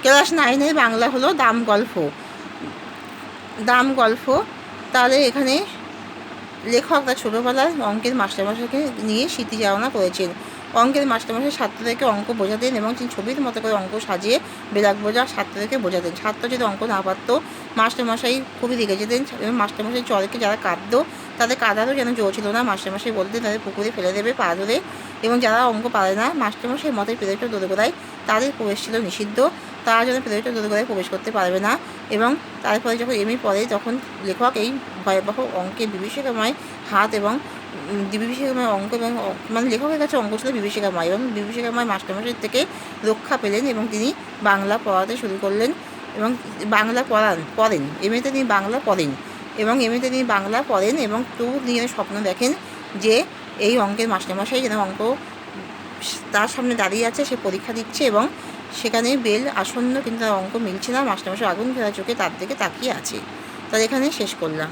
Class 9-এর Bangla হলো দাম গল্প। দাম গল্প। তাহলে এখানে লেখক তার ছোটোবেলায় অঙ্কের মাস্টারমশাইকে নিয়ে স্মৃতি চারণা করেছেন। অঙ্কের মাস্টারমশাই ছাত্রদেরকে অঙ্ক বোঝাতেন এবং তিনি ছবির মতো করে অঙ্ক সাজিয়ে বেলাক বোঝা ছাত্রদেরকে বোঝাতেন। ছাত্র যদি অঙ্ক না পারত মাস্টারমশাই খুবই রেগে যেতেন এবং মাস্টারমশাই চরকে যারা কাঁদতো তাদের কাঁদারও যেন জোর ছিল না, মাস্টারমশাই বলতেন তাদের পুকুরে ফেলে দেবে পা ধরে। এবং যারা অঙ্ক পারে না মাস্টারমশাই মতের প্রেরিত দোরগোড়ায় তাদের প্রবেশ ছিল নিষিদ্ধ, তারা যেন প্রেরিত দোরগোড়ায় প্রবেশ করতে পারবে না। এবং তারপরে যখন এমএ পড়ে তখন লেখক এই ভয়াবহ অঙ্কের বিভীষিকাময় হাত এবং বিভীষিকাময় অঙ্ক এবং মানে লেখকের কাছে অঙ্ক ছিল বিভীষিকাময় এবং বিভীষিকাময় মাস্টারমশাই থেকে রক্ষা পেলেন এবং তিনি বাংলা পড়াতে শুরু করলেন এবং বাংলা পড়েন। এমএতে তিনি বাংলা পড়েন এবং এমএতে তিনি বাংলা পড়েন এবং তিনি যেন স্বপ্ন দেখেন যে এই অঙ্কের মাস্টারমশাই যেন অঙ্ক তার সামনে দাঁড়িয়ে আছে, সে পরীক্ষা দিচ্ছে এবং সেখানে বেল আসন্ন কিন্তু তার অঙ্ক মিলছে না, মাস্টারমশাই আগুন ফেলা চোখে তার দিকে তাকিয়ে আছে। তাহলে এখানে শেষ করলাম।